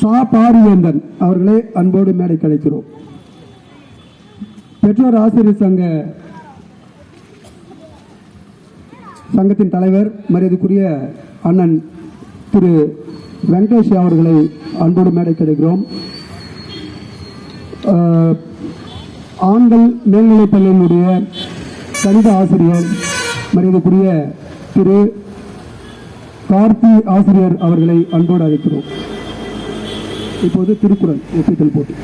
சா பாரிவேந்தன் அவர்களை அன்போடு மேடை கிடைக்கிறோம். பெற்றோர் ஆசிரியர் சங்கத்தின் தலைவர் மரியாதைக்குரிய அண்ணன் திரு வெங்கடேஷ் அவர்களை அன்போடு மேடை கிடைக்கிறோம். ஆண்கள் மேல்நிலைப் பள்ளியினுடைய கணித ஆசிரியர் மரியாதைக்குரிய திரு கார்த்தி ஆசிரியர் அவர்களை அன்போடு அழைக்கிறோம். இப்போது திருக்குறள் ஒப்பித்தல் போட்டி.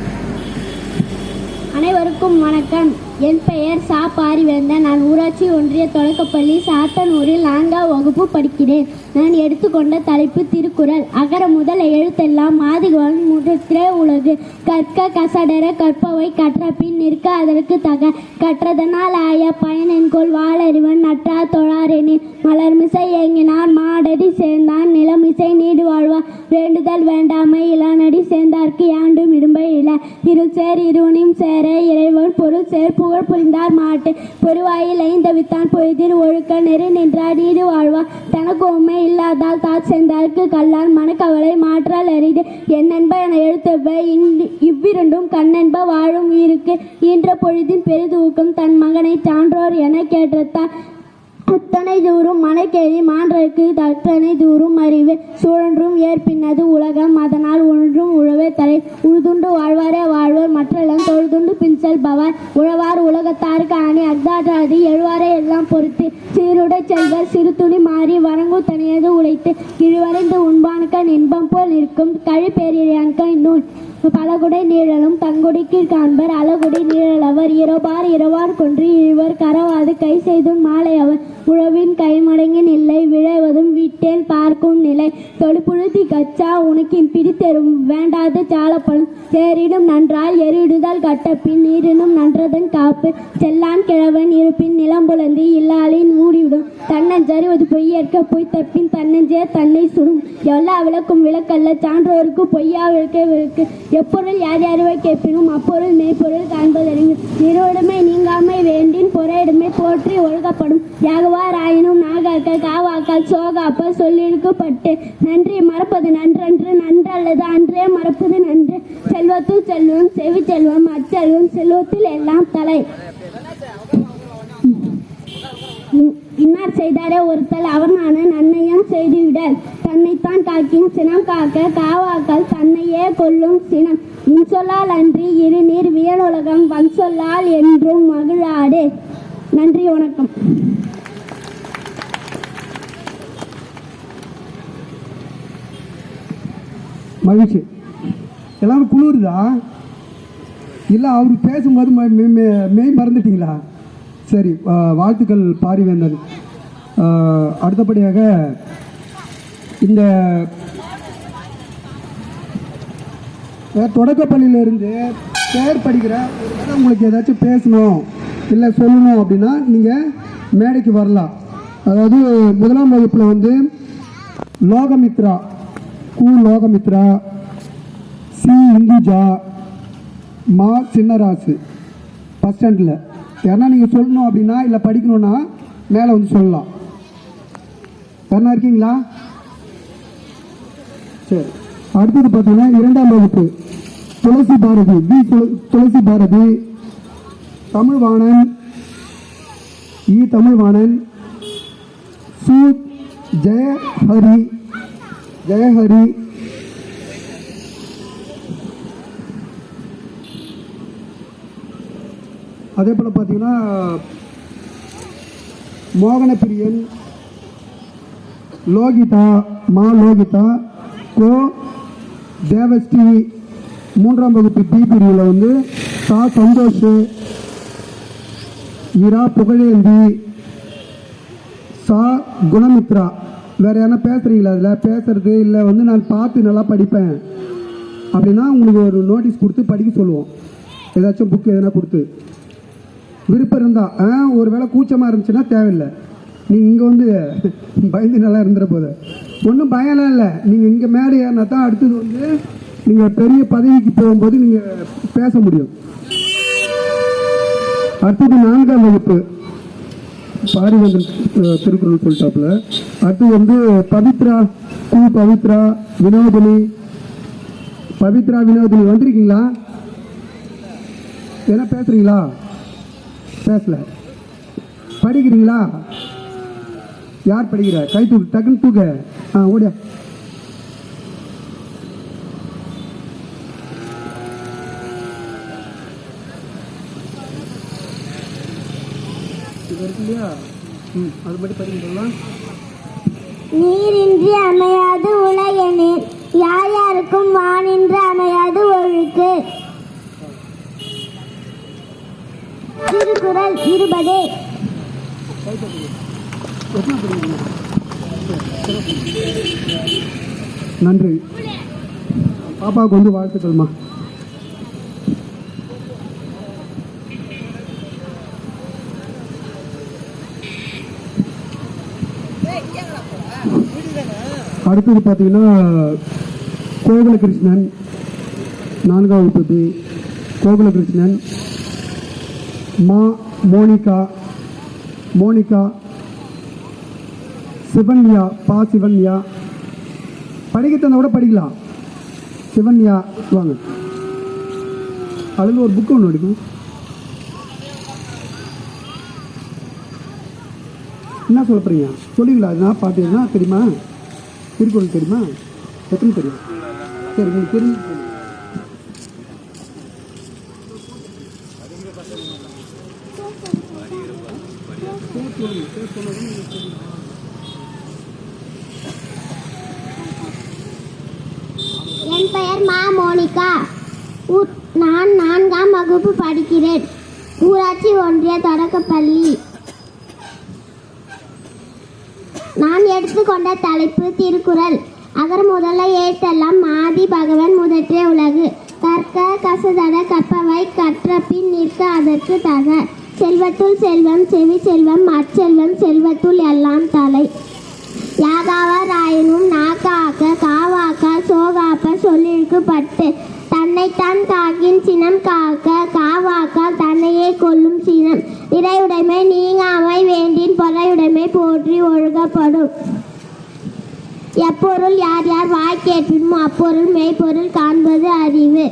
அனைவருக்கும் வணக்கம். என் பெயர் சா பாரிவேந்தன். நான் ஊராட்சி ஒன்றிய தொடக்கப்பள்ளி சாத்தனூரில் 4ஆம் வகுப்பு படிக்கிறேன். நான் எடுத்துக்கொண்ட தலைப்பு திருக்குறள். அகர முதல் எழுத்தெல்லாம் ஆதிபகவன் முதற்றே உலகு. கற்க கசடர கற்பவை கற்ற பின் நிற்க அதற்கு தக. கற்றதனால் ஆய பயனென்கொள் வாளறிவன் நற்றா தொழாரெனின். மலர்மிசை ஏங்கினான் மாடடி சேர்ந்தான் நிலமிசை நீடு வாழ்வா. வேண்டுதல் வேண்டாமை இளநடி சேர்ந்தார்க்கு யாண்டும் இடும்பை இல. இருள் சேர் இருவனையும் சேர இறைவன் பொருள் சேர் புகழ் புரிந்தார் மாட்டு. பொருவாயில் ஐந்தவித்தான் பொய்திர் ஒழுக்க நெறி நின்றார் நீடு வாழ்வா. தனக்கு உண்மை இல்லாதால் தாத் சேர்ந்தார்க்கு கல்லால் மனக்கவலை மாற்றால் அறிது. என்னென்ப என எழுத்தவ இவ்விரண்டும் கண்ணென்ப வாழும் உயிருக்கு. ஈன்ற பொழுதின் பெரிதூக்கம் தன் மகனை சான்றோர் என கேட்டத்தார். அத்தனை தூரும் மனக்கேறி மான்றற்கு தத்தனை தூரும் அறிவு. சுழன்றும் ஏற்பின்னது உலகம் அதனால் ஒன்றும் உழவே தலை. உழுதுண்டு வாழ்வாரே வாழ்வர் மற்றெல்லாம் தொழுதுண்டு பின் செல்பவர். உழவார் உலகத்தாருக்கு அணி அக்தாற்றாதி எழுவாரே எல்லாம் பொறுத்து. சீருடை செல்வர் சிறு துணி மாறி வரங்கு தனியது உழைத்து. இழிவடைந்து உண்பானுக்கன் இன்பம் போல் இருக்கும் கழிப்பேரியான்கண் நூல். பலகுடை நீழலும் தங்குடிக்கு காண்பர் அழகுடி நீழலவர். இரவார் இரவார் கொன்று இழுவர் கரவாது கை செய்தும் மாலை அவர். உழவின் கைமடங்கின் இல்லை விழைவதும் வீட்டேல் பார்க்கும் நிலை. தொழிப்புழுதி கச்சா உனக்கின் பிடித்தெரும் வேண்டாது சாலப்படும். சேரிடும் நன்றால் எரிடுதல் கட்ட பின் நீரினும் நன்றதன் காப்பு. செல்லான் கிழவன் இருப்பின் நிலம்புலந்தி இல்லாளின் மூடிவிடும். தன்னஞ்சறிவது பொய்யேற்க பொய் தப்பின் தன்னஞ்சே தன்னை சுடும். எல்லா விளக்கும் விளக்கல்ல சான்றோருக்கு பொய்யா விளக்கே விளக்கு. எப்பொருள் யார் யாருவை கேட்பினும் அப்பொருள் மெய்ப்பொருள் காண்பதறிவு. நிறுவனமே நீங்காமை வேண்டின் பொறையிடமே போற்றி ஒழுகப்படும். யாகவார் ஆயினும் நாகாக்கள் காவாக்கால் சோகாப்ப சொல்லிருக்கப்பட்டு. நன்றி மறப்பது நன்றன்று நன்றல்லது அன்றே மறப்பது நன்று. செல்வத்துள் செல்வம் செவி செல்வம் அச்செல்வம் செல்வத்தில் எல்லாம் தலை. இன்னார் செய்தாரே ஒருத்தல் அவனான நன்மையம் செய்துவிடல். தன்னைத்தான் காக்கின் சினம் காக்க காவாக்கால் தன்னையே கொல்லும் சினம். இன்சொல்லால் அன்றி இரு நீர் வியனுலகம் வன் சொல்லால் என்றும் மகிழாடே. நன்றி வணக்கம். மகிழ்ச்சி. எல்லாரும் குளிருதா இல்லை? அவர் பேசும்போது மெய் மறந்துட்டீங்களா? சரி, வாழ்த்துக்கள் பாரிவேந்தன். அடுத்தபடியாக இந்த தொடக்கப்பள்ளியிலிருந்து பேர் படிக்கிற உங்களுக்கு ஏதாச்சும் பேசணும் இல்லை சொல்லணும் அப்படின்னா நீங்கள் மேடைக்கு வரலாம். அதாவது 1ஆம் வகுப்பில் வந்து லோகமித்ரா, கு லோகமித்ரா, சி இந்துஜா, மா சின்னராசு பஸ் ஸ்டாண்டில் யாருன்னா நீங்கள் சொல்லணும் அப்படின்னா இல்லை படிக்கணுன்னா மேலே வந்து சொல்லலாம். யாருன்னா இருக்கீங்களா? சரி. அடுத்தது பார்த்தீங்கன்னா 2ஆம் வகுப்பு துளசி பாரதி, பி துளசி பாரதி, தமிழ்வாணன், இ தமிழ்வாணன், சு ஜெயஹரி, அதே போல் பார்த்தீங்கன்னா மோகனப்பிரியன், லோகிதா, மா லோகிதா, கோ தேவஸ்ரீ. 3ஆம் வகுப்பு பி பிரிவில் வந்து சா சந்தோஷ், இரா புகழேந்தி, சா குணமித்ரா. வேறு யாரா பேசுகிறீங்களா? அதில் பேசுறது இல்லை வந்து நான் பார்த்து நல்லா படிப்பேன் அப்படின்னா உங்களுக்கு ஒரு நோட்டீஸ் கொடுத்து படிக்க சொல்லுவோம். ஏதாச்சும் புக்கு எதனா கொடுத்து விருப்பம் இருந்தால். ஒரு வேளை கூச்சமாக இருந்துச்சுன்னா தேவையில்லை. நீங்கள் இங்கே வந்து பயந்து நல்லா இருந்துற போது ஒன்றும் பயம்லாம் இல்லை. நீங்கள் இங்கே மேடை ஏறினா தான் அடுத்தது வந்து நீங்கள் பெரிய பதவிக்கு போகும்போது நீங்கள் பேச முடியும். அடுத்தது 4ஆம் வகுப்பு பாரிவேந்தன் திருக்குறள் சொல்லிட்டாப்புல. அடுத்தது வந்து பவித்ரா, கு பவித்ரா, வினோதினி, பவித்ரா வினோதினி வந்திருக்கீங்களா? என்ன பேசுறீங்களா? பேசல. படிக்கிறீங்களா? யார் படிக்கிற? கை தூக்கு, டக்குன்னு தூக்க. ஓடியா. இது இருக்கு இல்லையா? அது மட்டும் படிக்கிறீங்களா? நீரின்றி அமையாது உலகெனில் யார் யாருக்கும் வானின்று அமையாது ஒழுக்கு. திருக்குறள் 20. நன்றி. பாப்பாவுக்கு வந்து வாழ்த்துக்கள்மா. அடுத்தது பார்த்தீங்கன்னா கோகுலகிருஷ்ணன் 4ஆம் வகுப்பு. கோகுலகிருஷ்ணன், மோனிகா, சிவன்யா, சிவன்யா. படிக்க தந்தா கூட படிக்கலாம். சிவன்யா வாங்க. அதில் ஒரு புக்கு ஒன்று எடுக்கும். என்ன சொல்ல போறீங்க? சொல்லுவீங்களா? நான் பார்த்தீங்கன்னா தெரியுமா? திருக்குறள் தெரியுமா? எத்தனை தெரியும்? சரி, உங்களுக்கு தெரியும். என் பெயர் மோனிகா. நான் 4ஆம் வகுப்பு படிக்கிறேன். ஊராட்சி ஒன்றிய தொடக்கப்பள்ளி. நான் எடுத்துக்கொண்ட தலைப்பு திருக்குறள். அகர முதல எழுத்தெல்லாம் ஆதி பகவன் முதற்றே உலகு. கற்க கசதர கற்பவை கற்றபின் நிற்க அதற்கு தக. செல்வத்துள் செல்வம் செவி செல்வம் அச்செல்வம் செல்வத்துள் எல்லாம் தலை. யாகாவர் ஆயினும் நாக்காக்க காவாக்க சோகாப்ப சொல்லிற்கு பட்டு. தன்னைத்தான் காக்கின் சினம் காக்க காவாக்கால் தன்னையே கொல்லும் சினம். இறையுடைமை நீங்காமை வேண்டின் பொறையுடைமை போற்றி ஒழுகப்படும். எப்பொருள் யார் யார் வாய் கேட்பினும் அப்பொருள் மெய்ப்பொருள் காண்பது அறிவு.